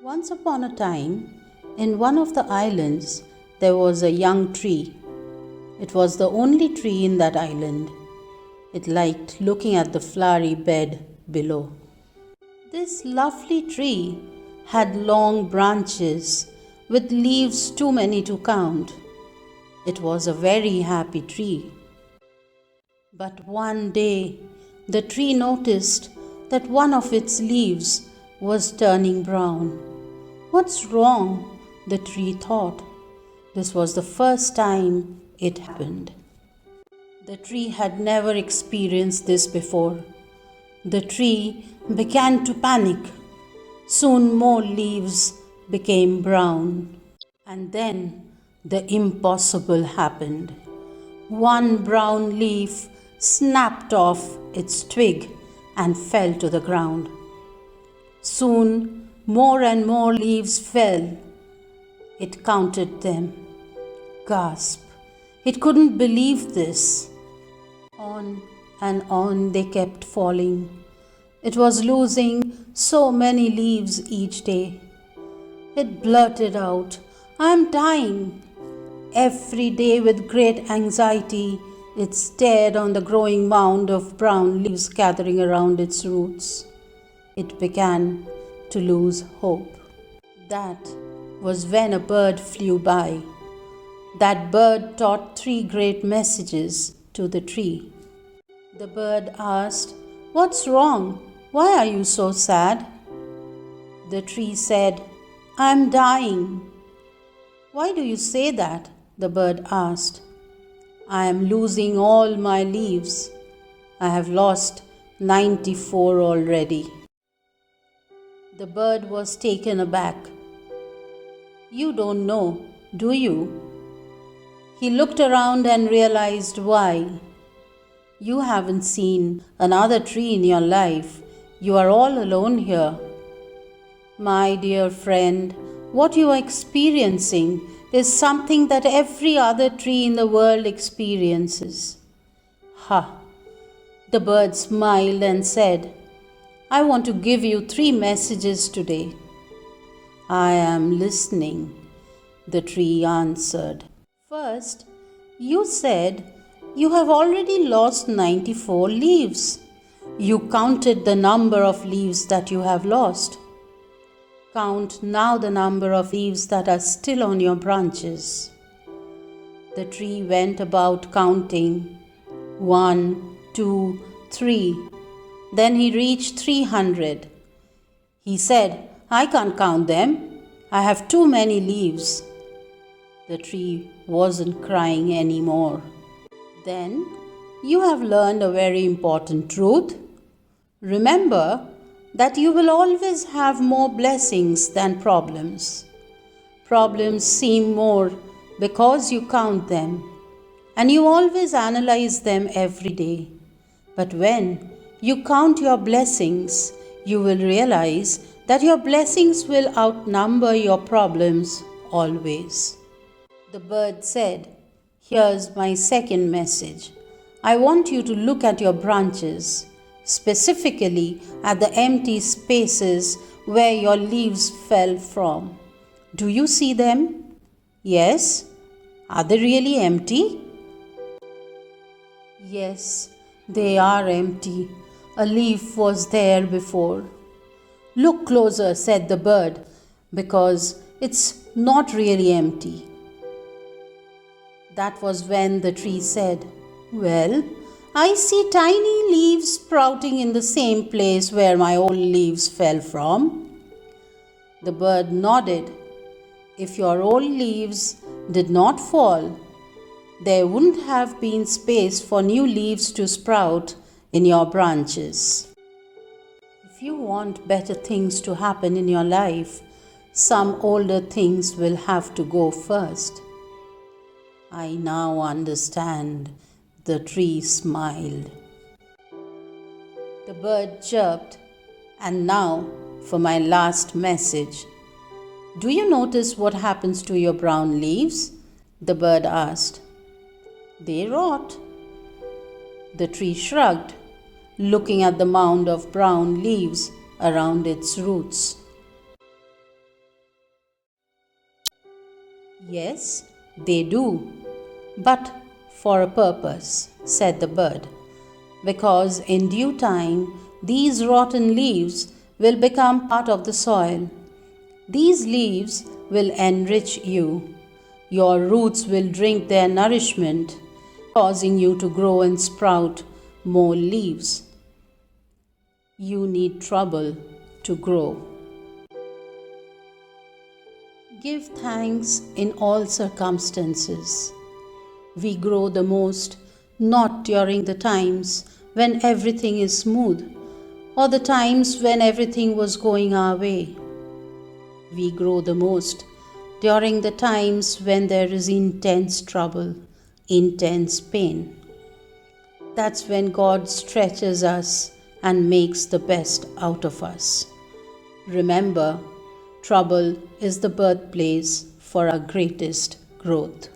Once upon a time, in one of the islands, there was a young tree. It was the only tree in that island. It liked looking at the flowery bed below. This lovely tree had long branches with leaves too many to count. It was a very happy tree. But one day, the tree noticed that one of its leaves was turning brown. What's wrong? The tree thought. This was the first time it happened. The tree had never experienced this before. The tree began to panic. Soon more leaves became brown. And then the impossible happened. One brown leaf snapped off its twig and fell to the ground. Soon more and more leaves fell. It counted them. Gasp! It couldn't believe this. On and on they kept falling. It was losing so many leaves each day. It blurted out, "I'm dying." Every day with great anxiety, it stared on the growing mound of brown leaves gathering around its roots. It began to lose hope. That was when a bird flew by. That bird taught 3 great messages to the tree. The bird asked, "What's wrong? Why are you so sad?" The tree said, "I'm dying." "Why do you say that?" the bird asked. "I am losing all my leaves. I have lost 94 already." The bird was taken aback. "You don't know, do you?" He looked around and realized why. "You haven't seen another tree in your life. You are all alone here." My dear friend, what you are experiencing is something that every other tree in the world experiences. Ha! The bird smiled and said, "I want to give you 3 messages today." "I am listening," the tree answered. "First, you said you have already lost 94 leaves. You counted the number of leaves that you have lost. Count now the number of leaves that are still on your branches." The tree went about counting 1, 2, 3. Then he reached 300. He said, "I can't count them. I have too many leaves." The tree wasn't crying anymore. "Then you have learned a very important truth. Remember that you will always have more blessings than problems. Problems seem more because you count them, and you always analyze them every day. But when you count your blessings, you will realize that your blessings will outnumber your problems always." The bird said, "Here's my second message. I want you to look at your branches, specifically at the empty spaces where your leaves fell from. Do you see them? Yes? Are they really empty?" "Yes, they are empty. A leaf was there before." "Look closer," said the bird, "because it's not really empty." That was when the tree said, "Well, I see tiny leaves sprouting in the same place where my old leaves fell from." The bird nodded. "If your old leaves did not fall, there wouldn't have been space for new leaves to sprout in your branches." If you want better things to happen in your life, some older things will have to go first. I now understand. The tree smiled. The bird chirped. "And now for my last message. Do you notice what happens to your brown leaves?" the bird asked. "They rot." The tree shrugged, looking at the mound of brown leaves around its roots. Yes, they do, but for a purpose, said the bird, because in due time these rotten leaves will become part of the soil. These leaves will enrich you. Your roots will drink their nourishment, causing you to grow and sprout more leaves. You need trouble to grow. Give thanks in all circumstances. We grow the most not during the times when everything is smooth or the times when everything was going our way. We grow the most during the times when there is intense trouble, intense pain. That's when God stretches us and makes the best out of us. Remember, trouble is the birthplace for our greatest growth.